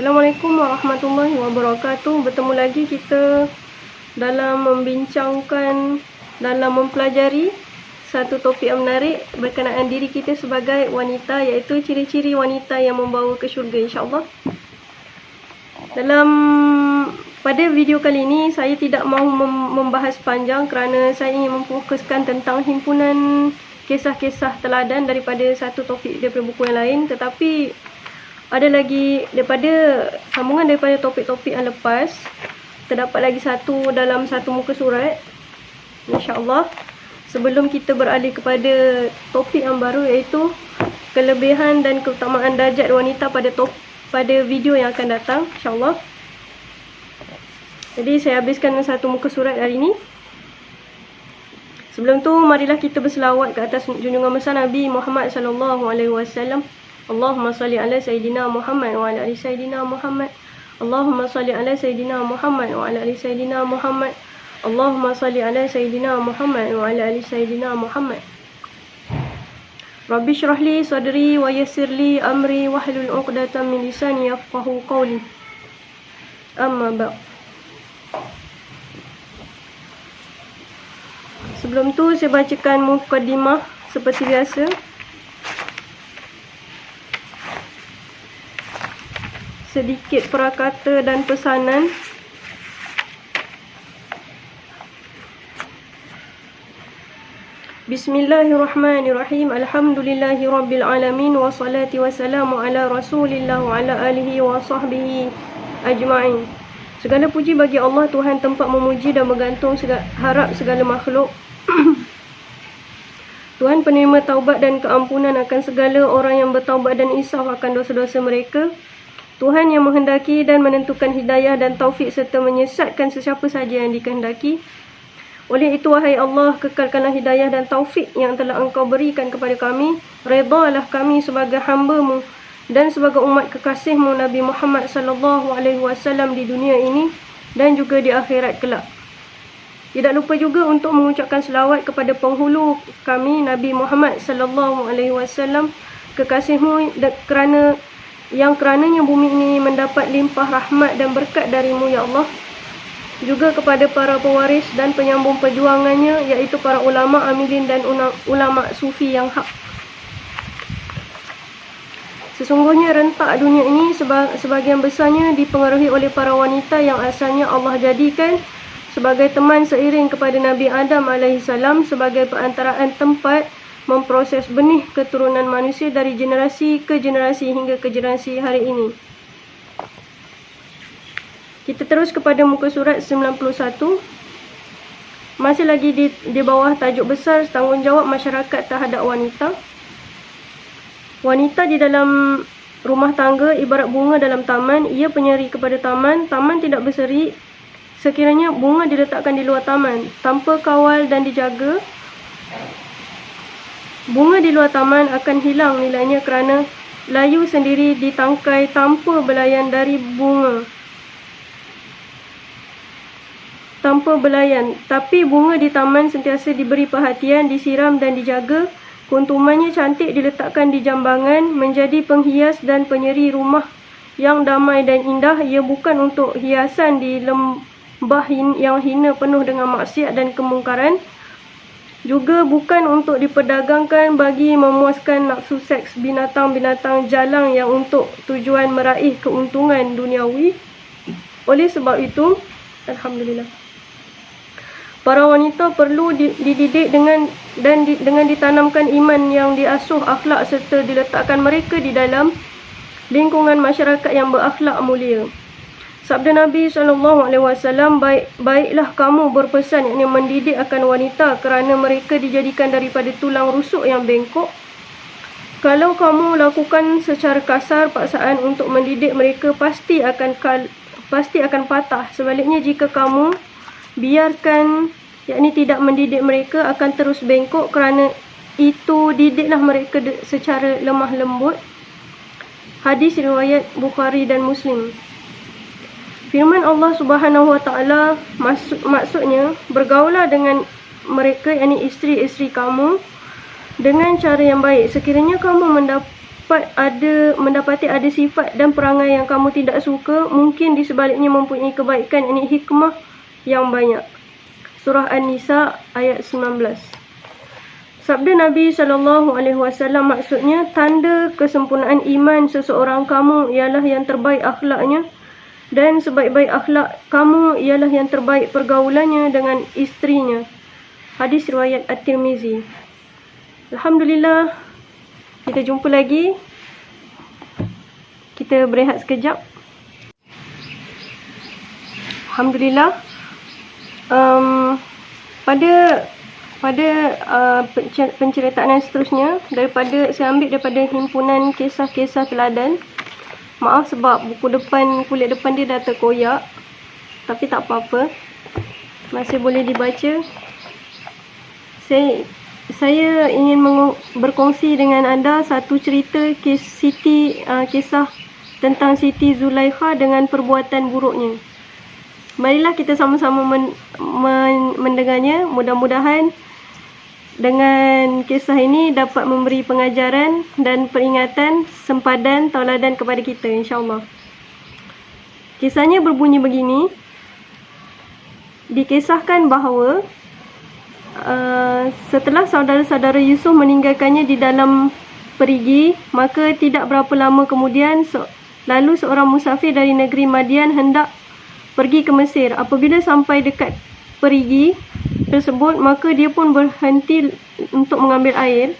Assalamualaikum warahmatullahi wabarakatuh. Bertemu lagi kita dalam membincangkan, dalam mempelajari satu topik yang menarik berkenaan diri kita sebagai wanita, iaitu ciri-ciri wanita yang membawa ke syurga, insyaAllah. Pada video kali ini, saya tidak mahu membahas panjang kerana saya ingin memfokuskan tentang himpunan kisah-kisah teladan daripada satu topik daripada buku yang lain. Tetapi ada lagi sambungan daripada topik-topik yang lepas, terdapat lagi satu dalam satu muka surat, insyaAllah. Sebelum kita beralih kepada topik yang baru, iaitu kelebihan dan keutamaan darjat wanita pada video yang akan datang, insyaAllah. Jadi saya habiskan satu muka surat hari ini. Sebelum tu, marilah kita berselawat ke atas junjungan besar Nabi Muhammad SAW. Allahumma salli ala Sayyidina Muhammad wa ala ali Sayyidina Muhammad. Allahumma salli ala Sayyidina Muhammad wa ala ali Sayyidina Muhammad. Allahumma salli ala Sayyidina Muhammad wa ala ali Sayyidina Muhammad. Rabbi syrah li sadri wa yassir li amri wahlul 'uqdatam min lisani yafqahu qawli. Amma ba'd. Sebelum tu saya bacakan mukaddimah seperti biasa. Sedikit prakata dan pesanan. Bismillahirrahmanirrahim. Alhamdulillahi rabbil alamin. Wassalatu wassalamu ala rasulillah wa ala alihi wa sahbihi ajma'in. Segala puji bagi Allah, Tuhan tempat memuji dan bergantung harap segala makhluk. Tuhan penerima taubat dan keampunan akan segala orang yang bertaubat dan insaf akan dosa-dosa mereka. Tuhan yang menghendaki dan menentukan hidayah dan taufik serta menyesatkan sesiapa saja yang dikehendaki. Oleh itu, wahai Allah, kekalkanlah hidayah dan taufik yang telah Engkau berikan kepada kami. Redalah kami sebagai hamba-Mu dan sebagai umat kekasih-Mu Nabi Muhammad SAW di dunia ini dan juga di akhirat kelak. Tidak lupa juga untuk mengucapkan selawat kepada penghulu kami Nabi Muhammad SAW, kekasih-Mu, kerananya bumi ini mendapat limpah rahmat dan berkat dari-Mu, ya Allah. Juga kepada para pewaris dan penyambung perjuangannya, iaitu para ulama amilin dan ulama sufi yang hak. Sesungguhnya rentak dunia ini sebagian besarnya dipengaruhi oleh para wanita yang asalnya Allah jadikan sebagai teman seiring kepada Nabi Adam AS sebagai perantaraan tempat memproses benih keturunan manusia dari generasi ke generasi hingga ke generasi hari ini. Kita terus kepada muka surat 91. Masih lagi di bawah tajuk besar tanggungjawab masyarakat terhadap wanita. Wanita di dalam rumah tangga ibarat bunga dalam taman. Ia penyeri kepada taman. Taman tidak berseri sekiranya bunga diletakkan di luar taman tanpa kawal dan dijaga. Bunga di luar taman akan hilang nilainya kerana layu sendiri ditangkai tanpa belayan dari bunga. Tapi bunga di taman sentiasa diberi perhatian, disiram dan dijaga. Kuntumannya cantik diletakkan di jambangan, menjadi penghias dan penyeri rumah yang damai dan indah. Ia bukan untuk hiasan di lembah yang hina penuh dengan maksiat dan kemungkaran. Juga bukan untuk diperdagangkan bagi memuaskan nafsu seks binatang-binatang jalang yang untuk tujuan meraih keuntungan duniawi. Oleh sebab itu, alhamdulillah, para wanita perlu dididik dengan ditanamkan iman yang diasuh akhlak serta diletakkan mereka di dalam lingkungan masyarakat yang berakhlak mulia. Sabda Nabi SAW, baiklah kamu berpesan, yakni mendidik akan wanita kerana mereka dijadikan daripada tulang rusuk yang bengkok. Kalau kamu lakukan secara kasar paksaan untuk mendidik mereka, pasti akan patah. Sebaliknya, jika kamu biarkan, yakni tidak mendidik mereka, akan terus bengkok. Kerana itu, didiklah mereka secara lemah lembut. Hadis riwayat Bukhari dan Muslim. Firman Allah Subhanahu Wa Taala, maksudnya bergaulah dengan mereka, yakni isteri-isteri kamu, dengan cara yang baik. Sekiranya kamu mendapati ada sifat dan perangai yang kamu tidak suka, mungkin di sebaliknya mempunyai kebaikan, ini hikmah yang banyak. Surah An-Nisa ayat 19. Sabda Nabi SAW maksudnya, tanda kesempurnaan iman seseorang kamu ialah yang terbaik akhlaknya, dan sebaik-baik akhlak kamu ialah yang terbaik pergaulannya dengan isterinya. Hadis riwayat At-Tirmizi. Alhamdulillah, kita jumpa lagi. Kita berehat sekejap. Alhamdulillah. Pada penceritaan yang seterusnya, saya ambil daripada himpunan kisah-kisah teladan. Maaf sebab kulit depan dia dah terkoyak, tapi tak apa-apa, masih boleh dibaca. Saya ingin berkongsi dengan anda satu cerita kisah tentang Siti Zulaikha dengan perbuatan buruknya. Marilah kita sama-sama mendengarnya. Mudah-mudahan dengan kisah ini dapat memberi pengajaran dan peringatan, sempadan, tauladan kepada kita, insyaAllah. Kisahnya berbunyi begini. Dikisahkan bahawa setelah saudara-saudara Yusuf meninggalkannya di dalam perigi, maka tidak berapa lama kemudian lalu seorang musafir dari negeri Madian hendak pergi ke Mesir. Apabila sampai dekat perigi tersebut, maka dia pun berhenti untuk mengambil air.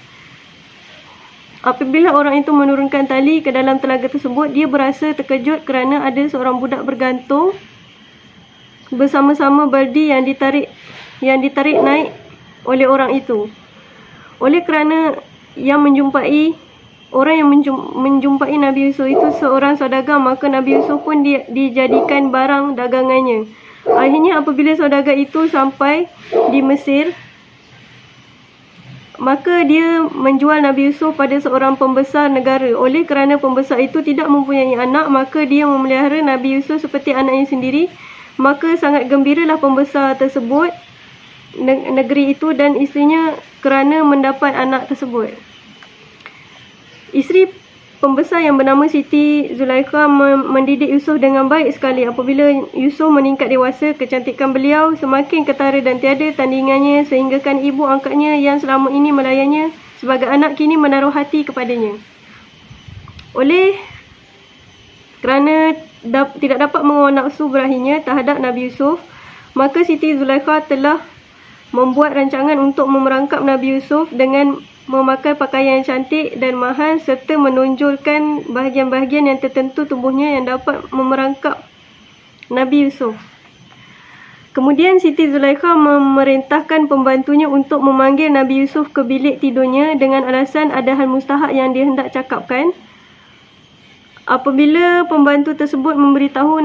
Apabila orang itu menurunkan tali ke dalam telaga tersebut, dia berasa terkejut kerana ada seorang budak bergantung bersama-sama baldi yang ditarik naik oleh orang itu. Oleh kerana orang yang menjumpai Nabi Yusuf itu seorang saudagar, maka Nabi Yusuf pun dijadikan barang dagangannya. Akhirnya apabila saudagar itu sampai di Mesir, maka dia menjual Nabi Yusuf pada seorang pembesar negara. Oleh kerana pembesar itu tidak mempunyai anak, maka dia memelihara Nabi Yusuf seperti anaknya sendiri. Maka sangat gembiralah pembesar tersebut, negeri itu, dan isterinya kerana mendapat anak tersebut. Isteri pembesar yang bernama Siti Zulaikha mendidik Yusuf dengan baik sekali. Apabila Yusuf meningkat dewasa, kecantikan beliau semakin ketara dan tiada tandingannya, sehinggakan ibu angkatnya yang selama ini melayannya sebagai anak kini menaruh hati kepadanya. Oleh kerana tidak dapat mengawal nafsu berahinya terhadap Nabi Yusuf, maka Siti Zulaikha telah membuat rancangan untuk memerangkap Nabi Yusuf dengan memakai pakaian yang cantik dan mahal serta menonjolkan bahagian-bahagian yang tertentu tubuhnya yang dapat memerangkap Nabi Yusuf. Kemudian Siti Zulaikha memerintahkan pembantunya untuk memanggil Nabi Yusuf ke bilik tidurnya dengan alasan ada hal mustahak yang dia hendak cakapkan. Apabila pembantu tersebut memberitahu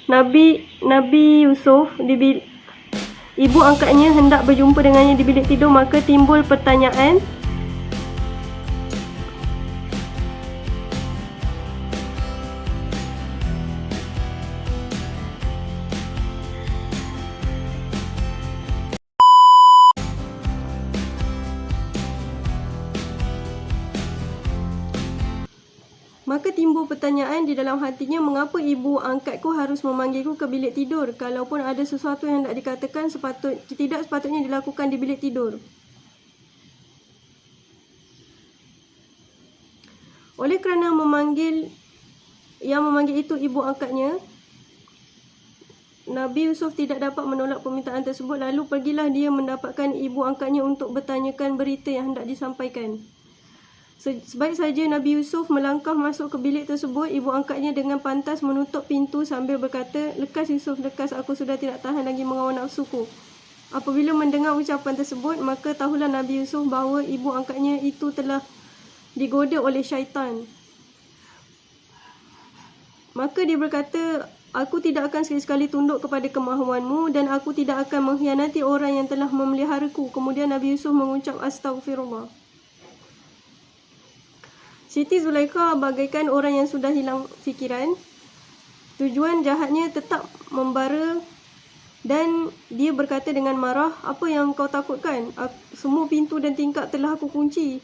Nabi Yusuf ibu angkatnya hendak berjumpa dengannya di bilik tidur, maka timbul pertanyaan, di dalam hatinya, mengapa ibu angkatku harus memanggilku ke bilik tidur? Kalaupun ada sesuatu yang tidak dikatakan tidak sepatutnya dilakukan di bilik tidur. Oleh kerana yang memanggil itu ibu angkatnya, Nabi Yusuf tidak dapat menolak permintaan tersebut. Lalu pergilah dia mendapatkan ibu angkatnya untuk bertanyakan berita yang hendak disampaikan. Sebaik saja Nabi Yusuf melangkah masuk ke bilik tersebut, ibu angkatnya dengan pantas menutup pintu sambil berkata, "Lekas Yusuf, lekas, aku sudah tidak tahan lagi mengawal nafsuku." Apabila mendengar ucapan tersebut, maka tahulah Nabi Yusuf bahawa ibu angkatnya itu telah digoda oleh syaitan. Maka dia berkata, "Aku tidak akan sekali-sekali tunduk kepada kemahuanmu dan aku tidak akan mengkhianati orang yang telah memeliharaku." Kemudian Nabi Yusuf mengucap astagfirullah. Siti Zulaikha bagaikan orang yang sudah hilang fikiran. Tujuan jahatnya tetap membara dan dia berkata dengan marah, "Apa yang kau takutkan? Semua pintu dan tingkap telah aku kunci."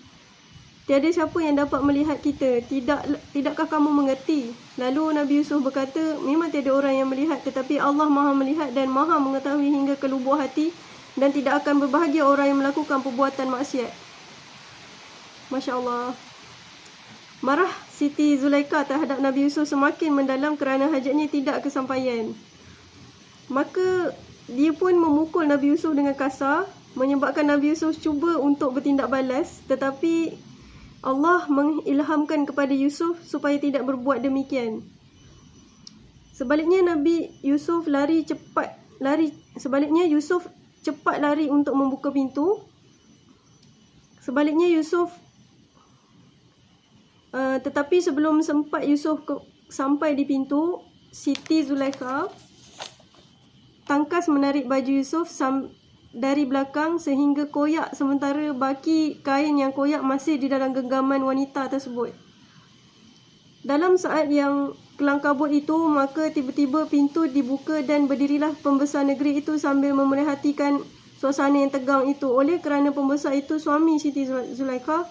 tiada siapa yang dapat melihat kita. Tidakkah kamu mengerti? Lalu Nabi Yusuf berkata, memang tiada orang yang melihat, tetapi Allah Maha melihat dan Maha mengetahui hingga ke lubuk hati, dan tidak akan berbahagia orang yang melakukan perbuatan maksiat. Masya Allah. Marah Siti Zulaikha terhadap Nabi Yusuf semakin mendalam kerana hajatnya tidak kesampaian. Maka dia pun memukul Nabi Yusuf dengan kasar, menyebabkan Nabi Yusuf cuba untuk bertindak balas, tetapi Allah mengilhamkan kepada Yusuf supaya tidak berbuat demikian. Sebaliknya Yusuf cepat lari untuk membuka pintu. Sebaliknya tetapi sebelum sempat Yusuf sampai di pintu, Siti Zulaikha tangkas menarik baju Yusuf dari belakang sehingga koyak, sementara baki kain yang koyak masih di dalam genggaman wanita tersebut. Dalam saat yang kelang kabut itu, maka tiba-tiba pintu dibuka dan berdirilah pembesar negeri itu sambil memerhatikan suasana yang tegang itu. Oleh kerana pembesar itu suami Siti Zulaikha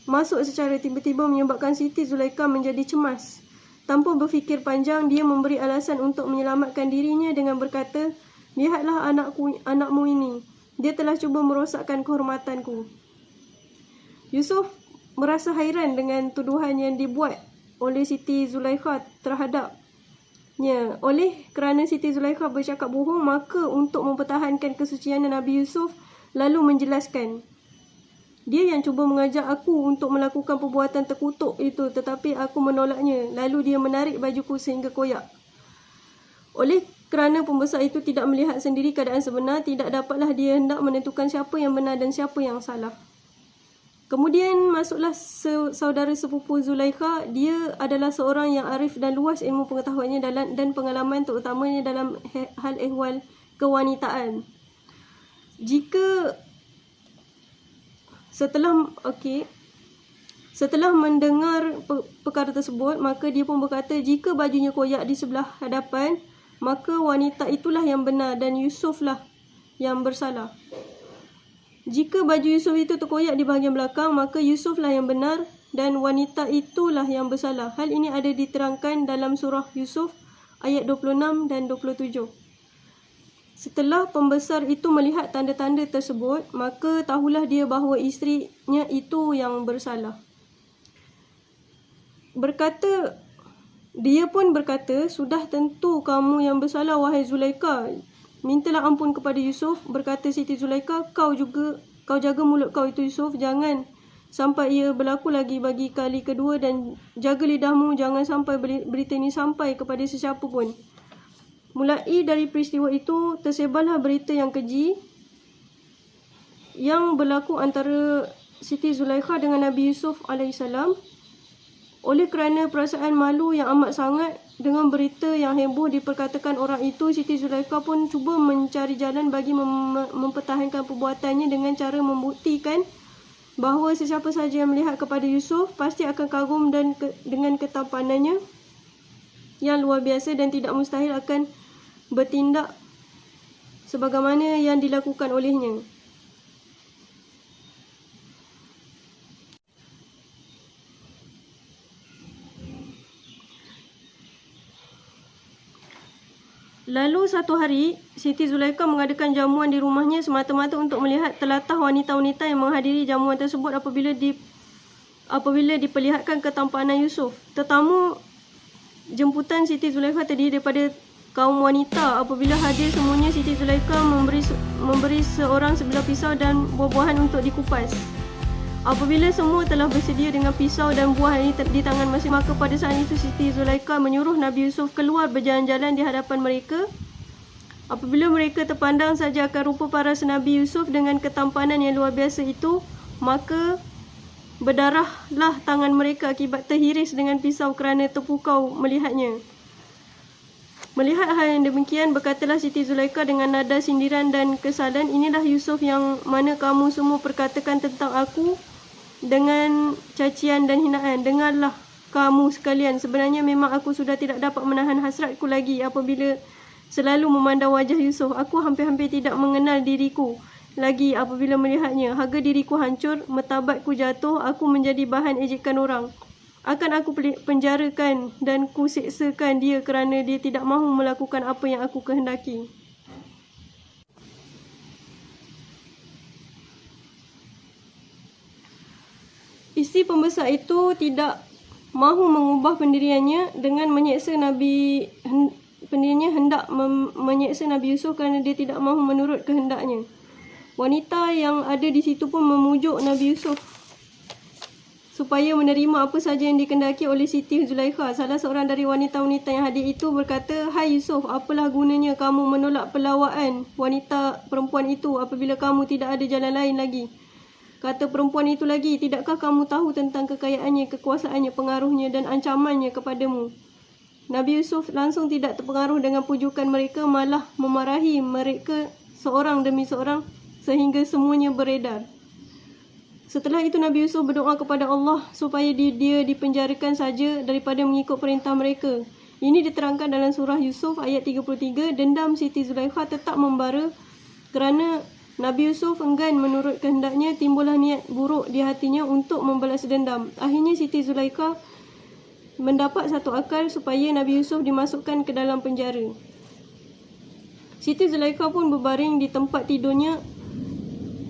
masuk secara tiba-tiba menyebabkan Siti Zulaikha menjadi cemas. Tanpa berfikir panjang, dia memberi alasan untuk menyelamatkan dirinya dengan berkata, "Lihatlah anakmu ini. Dia telah cuba merosakkan kehormatanku." Yusuf merasa hairan dengan tuduhan yang dibuat oleh Siti Zulaikha terhadapnya. Oleh kerana Siti Zulaikha bercakap bohong, maka untuk mempertahankan kesucian Nabi Yusuf lalu menjelaskan, "Dia yang cuba mengajak aku untuk melakukan perbuatan terkutuk itu, tetapi aku menolaknya. Lalu dia menarik bajuku sehingga koyak." Oleh kerana pembesar itu tidak melihat sendiri keadaan sebenar, tidak dapatlah dia hendak menentukan siapa yang benar dan siapa yang salah. Kemudian masuklah saudara sepupu Zulaikha. Dia adalah seorang yang arif dan luas ilmu pengetahuannya dan pengalaman, terutamanya dalam hal ehwal kewanitaan. Setelah mendengar perkara tersebut, maka dia pun berkata, jika bajunya koyak di sebelah hadapan, maka wanita itulah yang benar dan Yusuflah yang bersalah. Jika baju Yusuf itu terkoyak di bahagian belakang, maka Yusuflah yang benar dan wanita itulah yang bersalah. Hal ini ada diterangkan dalam surah Yusuf ayat 26 dan 27. Setelah pembesar itu melihat tanda-tanda tersebut, maka tahulah dia bahawa isterinya itu yang bersalah. Dia pun berkata, "Sudah tentu kamu yang bersalah, wahai Zulaikha. Mintalah ampun kepada Yusuf." Berkata Siti Zulaikha, kau jaga mulut kau itu Yusuf, jangan sampai ia berlaku lagi bagi kali kedua, dan jaga lidahmu, jangan sampai berita ini sampai kepada sesiapa pun." Mulai dari peristiwa itu, tersebarlah berita yang keji yang berlaku antara Siti Zulaikha dengan Nabi Yusuf AS. Oleh kerana perasaan malu yang amat sangat dengan berita yang heboh diperkatakan orang itu, Siti Zulaikha pun cuba mencari jalan bagi mempertahankan perbuatannya dengan cara membuktikan bahawa sesiapa sahaja yang melihat kepada Yusuf pasti akan kagum dengan ketampanannya yang luar biasa dan tidak mustahil akan bertindak sebagaimana yang dilakukan olehnya. Lalu satu hari, Siti Zulaikha mengadakan jamuan di rumahnya semata-mata untuk melihat telatah wanita-wanita yang menghadiri jamuan tersebut apabila diperlihatkan ketampanan Yusuf. Tetamu jemputan Siti Zulaikha terdiri daripada kaum wanita. Apabila hadir semuanya, Siti Zulaikha memberi seorang sebilah pisau dan buah-buahan untuk dikupas. Apabila semua telah bersedia dengan pisau dan buah ini di tangan masing, maka pada saat itu Siti Zulaikha menyuruh Nabi Yusuf keluar berjalan-jalan di hadapan mereka. Apabila mereka terpandang saja akan rupa paras Nabi Yusuf dengan ketampanan yang luar biasa itu, maka berdarahlah tangan mereka akibat terhiris dengan pisau kerana terpukau melihatnya. Melihat hal yang demikian, berkatalah Siti Zulaikha dengan nada sindiran dan kesalan, "Inilah Yusuf yang mana kamu semua perkatakan tentang aku dengan cacian dan hinaan. Dengarlah kamu sekalian, sebenarnya memang aku sudah tidak dapat menahan hasratku lagi apabila selalu memandang wajah Yusuf. Aku hampir-hampir tidak mengenal diriku. lagi apabila melihatnya. Harga diriku hancur, martabatku jatuh, aku menjadi bahan ejekan orang. Akan aku penjarakan dan ku seksakan dia kerana dia tidak mahu melakukan apa yang aku kehendaki. Isteri pembesar itu tidak mahu mengubah pendiriannya dengan menyeksa Nabi, pendiriannya hendak menyeksa Nabi Yusuf kerana dia tidak mahu menurut kehendaknya. Wanita yang ada di situ pun memujuk Nabi Yusuf supaya menerima apa saja yang dikehendaki oleh Siti Zulaikha. Salah seorang dari wanita-wanita yang hadir itu berkata, "Hai Yusuf, apalah gunanya kamu menolak pelawaan wanita perempuan itu apabila kamu tidak ada jalan lain lagi?" Kata perempuan itu lagi, "Tidakkah kamu tahu tentang kekayaannya, kekuasaannya, pengaruhnya dan ancamannya kepadamu?" Nabi Yusuf langsung tidak terpengaruh dengan pujukan mereka, malah memarahi mereka seorang demi seorang sehingga semuanya beredar. Setelah itu Nabi Yusuf berdoa kepada Allah supaya dia dipenjarakan saja daripada mengikut perintah mereka. Ini diterangkan dalam surah Yusuf ayat 33. Dendam Siti Zulaikha tetap membara kerana Nabi Yusuf enggan menurut kehendaknya. Timbullah niat buruk di hatinya untuk membalas dendam. Akhirnya Siti Zulaikha mendapat satu akal supaya Nabi Yusuf dimasukkan ke dalam penjara. Siti Zulaikha pun berbaring di tempat tidurnya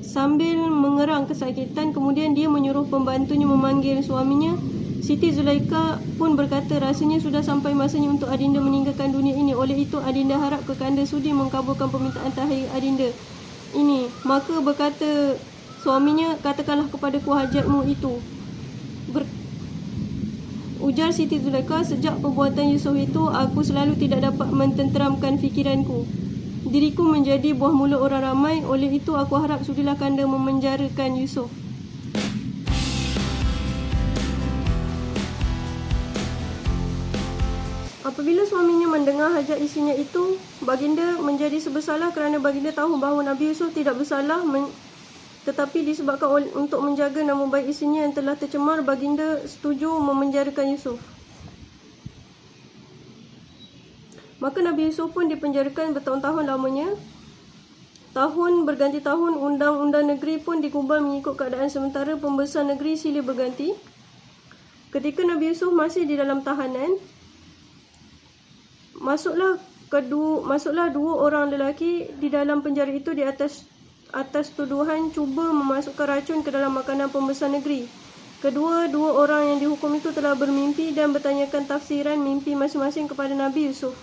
sambil mengerang kesakitan. Kemudian dia menyuruh pembantunya memanggil suaminya. Siti Zulaikha pun berkata, "Rasanya sudah sampai masanya untuk adinda meninggalkan dunia ini. Oleh itu adinda harap kekanda sudi mengkabulkan permintaan tahir adinda ini." Maka berkata suaminya, "Katakanlah kepadaku hajatmu itu." Ujar Siti Zulaikha, "Sejak perbuatan Yusuf itu, aku selalu tidak dapat mententeramkan fikiranku. Diriku menjadi buah mulut orang ramai. Oleh itu aku harap sudilah kanda memenjarakan Yusuf." Apabila suaminya mendengar hajat isinya itu, baginda menjadi sebersalah kerana baginda tahu bahawa Nabi Yusuf tidak bersalah, tetapi disebabkan untuk menjaga nama baik isinya yang telah tercemar, baginda setuju memenjarakan Yusuf. Maka Nabi Yusuf pun dipenjarakan bertahun-tahun lamanya. Tahun berganti tahun, undang-undang negeri pun digubal mengikut keadaan sementara. Pembesar negeri silih berganti. Ketika Nabi Yusuf masih di dalam tahanan, masuklah dua orang lelaki di dalam penjara itu di atas tuduhan cuba memasukkan racun ke dalam makanan pembesar negeri. Dua orang yang dihukum itu telah bermimpi dan bertanyakan tafsiran mimpi masing-masing kepada Nabi Yusuf.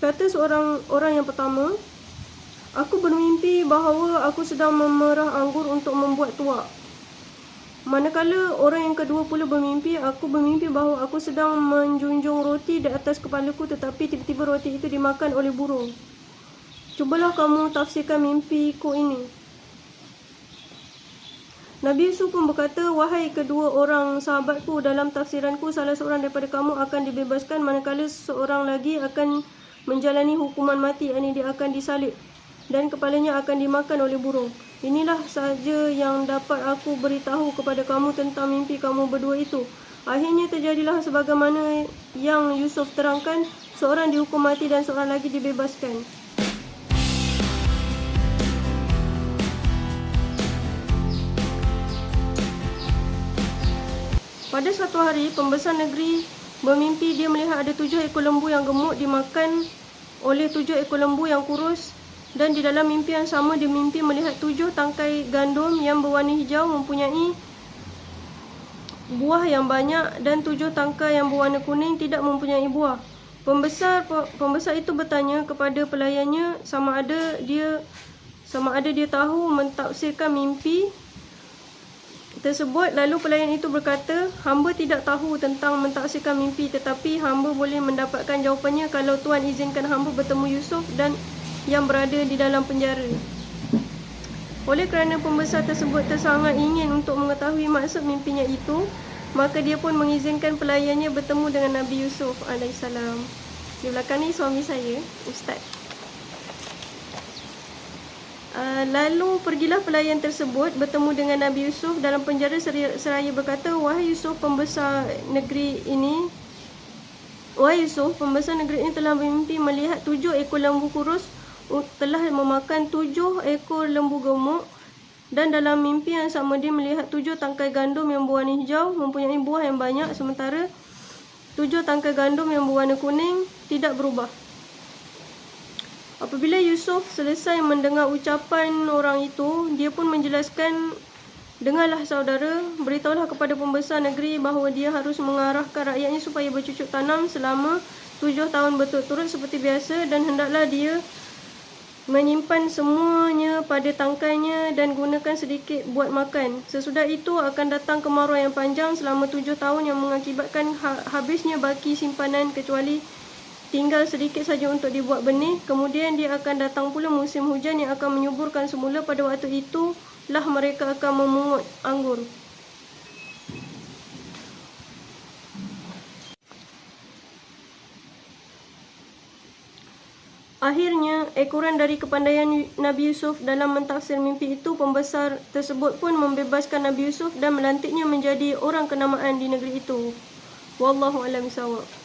Kata seorang orang yang pertama, "Aku bermimpi bahawa aku sedang memerah anggur untuk membuat tuak." Manakala orang yang kedua pula bermimpi, "Aku bermimpi bahawa aku sedang menjunjung roti di atas kepalaku, tetapi tiba-tiba roti itu dimakan oleh burung. Cubalah kamu tafsirkan mimpiku ini." Nabi Yusuf pun berkata, "Wahai kedua orang sahabatku, dalam tafsiranku salah seorang daripada kamu akan dibebaskan, manakala seorang lagi akan menjalani hukuman mati, yakni dia akan disalib dan kepalanya akan dimakan oleh burung. Inilah sahaja yang dapat aku beritahu kepada kamu tentang mimpi kamu berdua itu." Akhirnya terjadilah sebagaimana yang Yusuf terangkan, seorang dihukum mati dan seorang lagi dibebaskan. Pada suatu hari, pembesar negeri bermimpi dia melihat ada 7 ekor lembu yang gemuk dimakan oleh 7 ekor lembu yang kurus. Dan di dalam mimpi yang sama, dia mimpi melihat 7 tangkai gandum yang berwarna hijau mempunyai buah yang banyak dan 7 tangkai yang berwarna kuning tidak mempunyai buah. Pembesar itu bertanya kepada pelayannya sama ada dia tahu mentafsirkan mimpi tersebut. Lalu pelayan itu berkata, "Hamba tidak tahu tentang mentafsirkan mimpi, tetapi hamba boleh mendapatkan jawapannya kalau Tuan izinkan hamba bertemu Yusuf dan yang berada di dalam penjara." Oleh kerana pembesar tersebut sangat ingin untuk mengetahui maksud mimpinya itu, maka dia pun mengizinkan pelayannya bertemu dengan Nabi Yusuf alaihissalam. Di belakang ni suami saya, Ustaz. Lalu pergilah pelayan tersebut bertemu dengan Nabi Yusuf dalam penjara seraya berkata, "Wahai Yusuf, pembesar negeri ini telah bermimpi melihat 7 ekor lembu kurus telah memakan 7 ekor lembu gemuk, dan dalam mimpi yang sama dia melihat 7 tangkai gandum yang berwarna hijau mempunyai buah yang banyak, sementara 7 tangkai gandum yang berwarna kuning tidak berubah. Apabila Yusuf selesai mendengar ucapan orang itu, dia pun menjelaskan, "Dengarlah saudara, beritahulah kepada pembesar negeri bahawa dia harus mengarahkan rakyatnya supaya bercucuk tanam selama 7 tahun berturut-turut seperti biasa, dan hendaklah dia menyimpan semuanya pada tangkainya dan gunakan sedikit buat makan. Sesudah itu akan datang kemarau yang panjang selama 7 tahun yang mengakibatkan habisnya baki simpanan kecuali tinggal sedikit saja untuk dibuat benih. Kemudian dia akan datang pula musim hujan yang akan menyuburkan semula. Pada waktu itulah mereka akan memungut anggur." Akhirnya, ekoran dari kepandaian Nabi Yusuf dalam mentafsir mimpi itu, pembesar tersebut pun membebaskan Nabi Yusuf dan melantiknya menjadi orang kenamaan di negeri itu. Wallahu a'lam bishawab.